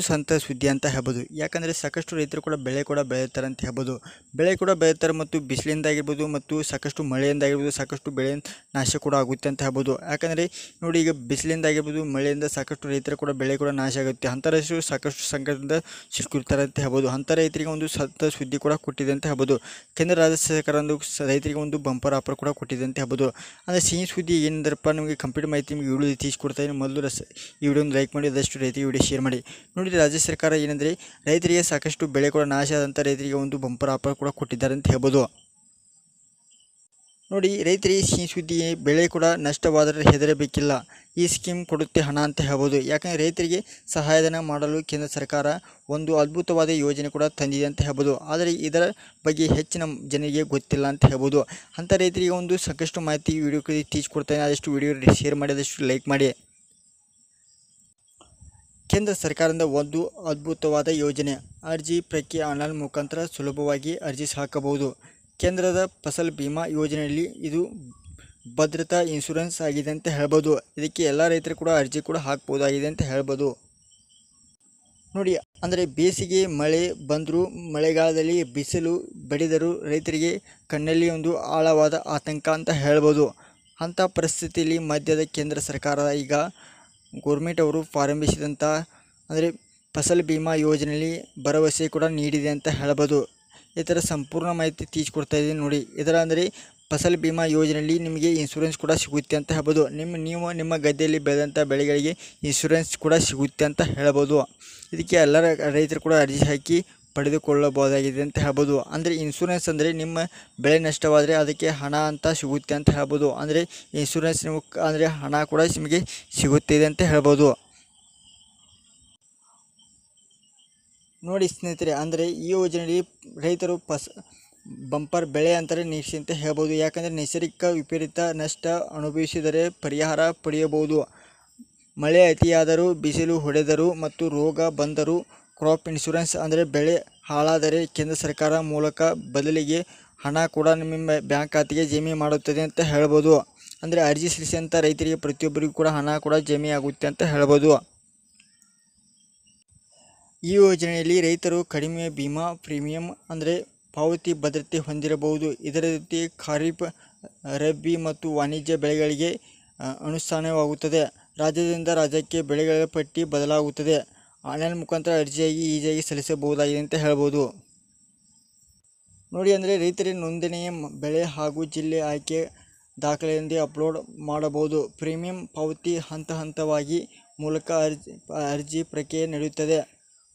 ಸಂತ ಸುದ್ದಿ ಅಂತ ಹೇಳ್ಬೋದು. ಯಾಕಂದರೆ ಸಾಕಷ್ಟು ರೈತರು ಕೂಡ ಬೆಳೆ ಕೂಡ ಬೆಳೀತಾರೆ ಅಂತ ಹೇಳ್ಬೋದು. ಬೆಳೆ ಕೂಡ ಬೆಳೀತಾರೆ ಮತ್ತು ಬಿಸಿಲಿಂದ ಆಗಿರ್ಬೋದು ಮತ್ತು ಸಾಕಷ್ಟು ಮಳೆಯಿಂದ ಆಗಿರ್ಬೋದು ಸಾಕಷ್ಟು ಬೆಳೆ ನಾಶ ಕೂಡ ಆಗುತ್ತೆ ಅಂತ ಹೇಳ್ಬೋದು. ಯಾಕಂದರೆ ನೋಡಿ, ಈಗ ಬಿಸಿಲಿಂದ ಆಗಿರ್ಬೋದು ಮಳೆಯಿಂದ ಸಾಕಷ್ಟು ರೈತರು ಕೂಡ ಬೆಳೆ ಕೂಡ ನಾಶ ಆಗುತ್ತೆ. ಅಂಥ ರೈತರು ಸಾಕಷ್ಟು ಸಂಕಟದಿಂದ ಸಿಲುಕಿರ್ತಾರೆ ಅಂತ ಹೇಳ್ಬೋದು. ಅಂಥ ರೈತರಿಗೆ ಒಂದು ಸಂತ ಸುದ್ದಿ ಕೂಡ ಕೊಟ್ಟಿದೆ ಅಂತ ಹೇಳ್ಬೋದು. ಕೇಂದ್ರ ರಾಜ್ಯ ಸರ್ಕಾರ ಒಂದು ರೈತರಿಗೆ ಒಂದು ಬಂಪರ್ ಆಫರ್ ಕೂಡ ಕೊಟ್ಟಿದೆ ಅಂತ ಹೇಳ್ಬೋದು. ಅಂದರೆ ಸಿಹಿ ಸುದ್ದಿ ಏನಂದ್ರಪ್ಪ, ನಿಮಗೆ ಕಂಪ್ಲೀಟ್ ಮಾಹಿತಿ ನಿಮಗೆ ವಿಡಿಯೋ ತಿಳಿಸ್ಕೊಡ್ತಾಯಿದ್ದೀನಿ. ಮೊದಲು ಈ ವಿಡಿಯೋನ ಲೈಕ್ ಮಾಡಿ, ಆದಷ್ಟು ರೈತರಿಗೆ ವಿಡಿಯೋ ಶೇರ್ ಮಾಡಿ. ನೋಡಿ, ರಾಜ್ಯ ಸರ್ಕಾರ ಏನಂದರೆ ರೈತರಿಗೆ ಸಾಕಷ್ಟು ಬೆಳೆ ಕೂಡ ನಾಶ ಆದಂಥ ರೈತರಿಗೆ ಒಂದು ಬಂಪರ್ ಆಫರ್ ಕೂಡ ಕೊಟ್ಟಿದ್ದಾರೆ ಅಂತ ಹೇಳ್ಬೋದು. ನೋಡಿ, ರೈತರಿಗೆ ಸಿಹಿ ಸುದ್ದಿ, ಬೆಳೆ ಕೂಡ ನಷ್ಟವಾದರೆ ಹೆದರಬೇಕಿಲ್ಲ, ಈ ಸ್ಕೀಮ್ ಕೊಡುತ್ತೆ ಹಣ ಅಂತ ಹೇಳ್ಬೋದು. ಯಾಕಂದರೆ ರೈತರಿಗೆ ಸಹಾಯಧನ ಮಾಡಲು ಕೇಂದ್ರ ಸರ್ಕಾರ ಒಂದು ಅದ್ಭುತವಾದ ಯೋಜನೆ ಕೂಡ ತಂದಿದೆ ಅಂತ ಹೇಳ್ಬೋದು. ಆದರೆ ಇದರ ಬಗ್ಗೆ ಹೆಚ್ಚಿನ ಜನರಿಗೆ ಗೊತ್ತಿಲ್ಲ ಅಂತ ಹೇಳ್ಬೋದು. ಅಂಥ ರೈತರಿಗೆ ಒಂದು ಸಾಕಷ್ಟು ಮಾಹಿತಿ ವಿಡಿಯೋ ತಿಳಿಸ್ಕೊಡ್ತಾನೆ. ಆದಷ್ಟು ವಿಡಿಯೋ ಶೇರ್ ಮಾಡಿ, ಆದಷ್ಟು ಲೈಕ್ ಮಾಡಿ. ಕೇಂದ್ರ ಸರ್ಕಾರದಿಂದ ಒಂದು ಅದ್ಭುತವಾದ ಯೋಜನೆ, ಅರ್ಜಿ ಪ್ರಕ್ರಿಯೆ ಆನ್ಲೈನ್ ಮುಖಾಂತರ ಸುಲಭವಾಗಿ ಅರ್ಜಿ ಹಾಕಬಹುದು. ಕೇಂದ್ರದ ಫಸಲ್ ಬಿಮಾ ಯೋಜನೆಯಲ್ಲಿ ಇದು ಭದ್ರತಾ ಇನ್ಶೂರೆನ್ಸ್ ಆಗಿದೆ ಅಂತ ಹೇಳ್ಬೋದು. ಇದಕ್ಕೆ ಎಲ್ಲ ರೈತರು ಕೂಡ ಅರ್ಜಿ ಕೂಡ ಹಾಕ್ಬೋದಾಗಿದೆ ಅಂತ ಹೇಳ್ಬೋದು. ನೋಡಿ, ಅಂದರೆ ಬೇಸಿಗೆ ಮಳೆ ಬಂದರೂ ಮಳೆಗಾಲದಲ್ಲಿ ಬಿಸಿಲು ಬಡಿದರೂ ರೈತರಿಗೆ ಕಣ್ಣಲ್ಲಿ ಒಂದು ಆಳವಾದ ಆತಂಕ ಅಂತ ಹೇಳ್ಬೋದು. ಅಂಥ ಪರಿಸ್ಥಿತಿಯಲ್ಲಿ ಮಧ್ಯದ ಕೇಂದ್ರ ಸರ್ಕಾರ ಈಗ ಗೌರ್ಮೆಂಟ್ ಅವರು ಪ್ರಾರಂಭಿಸಿದಂಥ ಅಂದರೆ ಫಸಲ್ ಬಿಮಾ ಯೋಜನೆಯಲ್ಲಿ ಭರವಸೆ ಕೂಡ ನೀಡಿದೆ ಅಂತ ಹೇಳ್ಬೋದು. ಇದರ ಸಂಪೂರ್ಣ ಮಾಹಿತಿ ತಿಳಿಸ್ಕೊಡ್ತಾ ಇದ್ದೀನಿ. ನೋಡಿ, ಇದರ ಅಂದರೆ ಫಸಲ್ ಬಿಮಾ ಯೋಜನೆಯಲ್ಲಿ ನಿಮಗೆ ಇನ್ಶೂರೆನ್ಸ್ ಕೂಡ ಸಿಗುತ್ತೆ ಅಂತ ಹೇಳ್ಬೋದು. ನೀವು ನಿಮ್ಮ ಗದ್ದೆಯಲ್ಲಿ ಬೆಳೆದಂಥ ಬೆಳೆಗಳಿಗೆ ಇನ್ಶೂರೆನ್ಸ್ ಕೂಡ ಸಿಗುತ್ತೆ ಅಂತ ಹೇಳ್ಬೋದು. ಇದಕ್ಕೆ ಎಲ್ಲರ ರೈತರು ಕೂಡ ಅರ್ಜಿ ಹಾಕಿ ಪಡೆದುಕೊಳ್ಳಬಹುದಾಗಿದೆ ಅಂತ ಹೇಳ್ಬೋದು. ಅಂದರೆ ಇನ್ಶೂರೆನ್ಸ್ ಅಂದರೆ ನಿಮ್ಮ ಬೆಳೆ ನಷ್ಟವಾದರೆ ಅದಕ್ಕೆ ಹಣ ಅಂತ ಸಿಗುತ್ತೆ ಅಂತ ಹೇಳ್ಬೋದು. ಅಂದರೆ ಇನ್ಶೂರೆನ್ಸ್ ನೀವು ಅಂದರೆ ಹಣ ಕೂಡ ನಿಮಗೆ ಸಿಗುತ್ತಿದೆ ಅಂತ ಹೇಳ್ಬೋದು. ನೋಡಿ ಸ್ನೇಹಿತರೆ, ಅಂದರೆ ಈ ಯೋಜನೆಯಲ್ಲಿ ರೈತರು ಬಂಪರ್ ಬೆಳೆ ಅಂತಾರೆ ನಿರೀಕ್ಷೆ ಅಂತ ಹೇಳ್ಬೋದು. ಯಾಕಂದರೆ ನೈಸರ್ಗಿಕ ವಿಪರೀತ ನಷ್ಟ ಅನುಭವಿಸಿದರೆ ಪರಿಹಾರ ಪಡೆಯಬಹುದು. ಮಳೆ ಅತಿಯಾದರೂ, ಬಿಸಿಲು ಹೊಡೆದರೂ ಮತ್ತು ರೋಗ ಬಂದರೂ ಕ್ರಾಪ್ ಇನ್ಶೂರೆನ್ಸ್ ಅಂದರೆ ಬೆಳೆ ಹಾಳಾದರೆ ಕೇಂದ್ರ ಸರ್ಕಾರ ಮೂಲಕ ಬದಲಿಗೆ ಹಣ ಕೂಡ ನಿಮ್ಮ ಬ್ಯಾಂಕ್ ಖಾತೆಗೆ ಜಮೆ ಮಾಡುತ್ತದೆ ಅಂತ ಹೇಳ್ಬೋದು. ಅಂದರೆ ಅರ್ಜಿ ಸಲ್ಲಿಸಿದಂಥ ರೈತರಿಗೆ ಪ್ರತಿಯೊಬ್ಬರಿಗೂ ಕೂಡ ಹಣ ಕೂಡ ಜಮೆ ಆಗುತ್ತೆ ಅಂತ ಹೇಳ್ಬೋದು. ಈ ಯೋಜನೆಯಲ್ಲಿ ರೈತರು ಕಡಿಮೆ ವಿಮಾ ಪ್ರೀಮಿಯಂ ಅಂದರೆ ಪಾವತಿ ಭದ್ರತೆ ಹೊಂದಿರಬಹುದು. ಇದರ ಜೊತೆ ಖಾರಿಫ್, ರಬ್ಬಿ ಮತ್ತು ವಾಣಿಜ್ಯ ಬೆಳೆಗಳಿಗೆ ಅನುಷ್ಠಾನವಾಗುತ್ತದೆ. ರಾಜ್ಯದಿಂದ ರಾಜ್ಯಕ್ಕೆ ಬೆಳೆಗಳ ಪಟ್ಟಿ ಬದಲಾಗುತ್ತದೆ. ಆನ್ಲೈನ್ ಮುಖಾಂತರ ಅರ್ಜಿಯಾಗಿ ಈಸಿಯಾಗಿ ಸಲ್ಲಿಸಬಹುದಾಗಿದೆ ಅಂತ ಹೇಳ್ಬೋದು. ನೋಡಿ, ಅಂದರೆ ರೈತರಿಗೆ ನೋಂದಣಿಯ ಬೆಳೆ ಹಾಗೂ ಜಿಲ್ಲೆ ಆಯ್ಕೆ ದಾಖಲೆಯಿಂದ ಅಪ್ಲೋಡ್ ಮಾಡಬಹುದು. ಪ್ರೀಮಿಯಂ ಪಾವತಿ ಹಂತವಾಗಿ ಮೂಲಕ ಅರ್ಜಿ ಪ್ರಕ್ರಿಯೆ ನಡೆಯುತ್ತದೆ.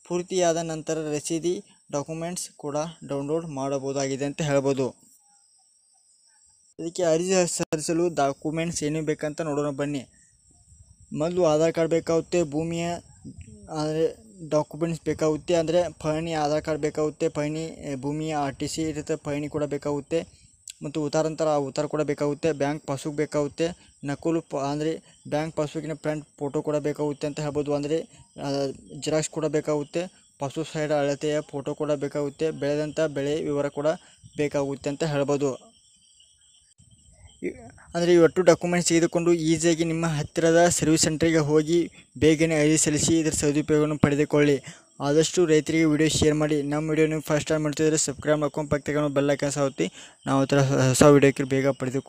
ಪೂರ್ತಿಯಾದ ನಂತರ ರಸೀದಿ ಡಾಕ್ಯುಮೆಂಟ್ಸ್ ಕೂಡ ಡೌನ್ಲೋಡ್ ಮಾಡಬಹುದಾಗಿದೆ ಅಂತ ಹೇಳ್ಬೋದು. ಇದಕ್ಕೆ ಅರ್ಜಿ ಸಲ್ಲಿಸಲು ಡಾಕ್ಯುಮೆಂಟ್ಸ್ ಏನು ಬೇಕಂತ ನೋಡೋಣ ಬನ್ನಿ. ಮೊದಲು ಆಧಾರ್ ಕಾರ್ಡ್ ಬೇಕಾಗುತ್ತೆ, ಭೂಮಿಯ ಅಂದರೆ ಡಾಕ್ಯುಮೆಂಟ್ಸ್ ಬೇಕಾಗುತ್ತೆ, ಅಂದರೆ ಪಹಣಿ ಆಧಾರ್ ಕಾರ್ಡ್ ಬೇಕಾಗುತ್ತೆ, ಪಹಣಿ ಭೂಮಿಯ RTC ಇರುತ್ತೆ, ಪಹಣಿ ಕೂಡ ಬೇಕಾಗುತ್ತೆ ಮತ್ತು ಉತ್ತಾರ ಕೂಡ ಬೇಕಾಗುತ್ತೆ. ಬ್ಯಾಂಕ್ ಪಾಸ್ಬುಕ್ ಬೇಕಾಗುತ್ತೆ, ನಕಲು ಅಂದರೆ ಬ್ಯಾಂಕ್ ಪಾಸ್ಬುಕ್ಕಿನ ಪ್ರಿಂಟ್ ಫೋಟೋ ಕೂಡ ಬೇಕಾಗುತ್ತೆ ಅಂತ ಹೇಳ್ಬೋದು. ಅಂದರೆ ಜೆರಾಕ್ಸ್ ಕೂಡ ಬೇಕಾಗುತ್ತೆ, ಪಾಸ್ಬುಕ್ ಸೈಡ್ ಅಳತೆಯ ಫೋಟೋ ಕೂಡ ಬೇಕಾಗುತ್ತೆ, ಬೆಳೆದಂಥ ಬೆಳೆ ವಿವರ ಕೂಡ ಬೇಕಾಗುತ್ತೆ ಅಂತ ಹೇಳ್ಬೋದು. ಅಂದರೆ ಇವತ್ತು ಡಾಕ್ಯುಮೆಂಟ್ಸ್ ತೆಗೆದುಕೊಂಡು ಈಸಿಯಾಗಿ ನಿಮ್ಮ ಹತ್ತಿರದ ಸರ್ವಿಸ್ ಸೆಂಟರ್ಗೆ ಹೋಗಿ ಬೇಗನೆ ಅರ್ಜಿ ಸಲ್ಲಿಸಿ ಇದರ ಸದುಪಯೋಗವನ್ನು ಪಡೆದುಕೊಳ್ಳಿ. ಆದಷ್ಟು ರೈತರಿಗೆ ವಿಡಿಯೋ ಶೇರ್ ಮಾಡಿ. ನಮ್ಮ ವಿಡಿಯೋ ನೀವು ಫಸ್ಟ್ ಟೈಮ್ ಮಾಡ್ತಿದ್ರೆ ಸಬ್ಸ್ಕ್ರೈಬ್ ಮಾಡ್ಕೊಂಡು ಪಕ್ಕದ ಬೆಲ್ ಐಕಾನ್ ಒತ್ತಿ ನಾವು ಹೊಸ ವಿಡಿಯೋಕ್ಕೆ ಬೇಗ ಪಡೆದುಕೊಳ್ಳಿ.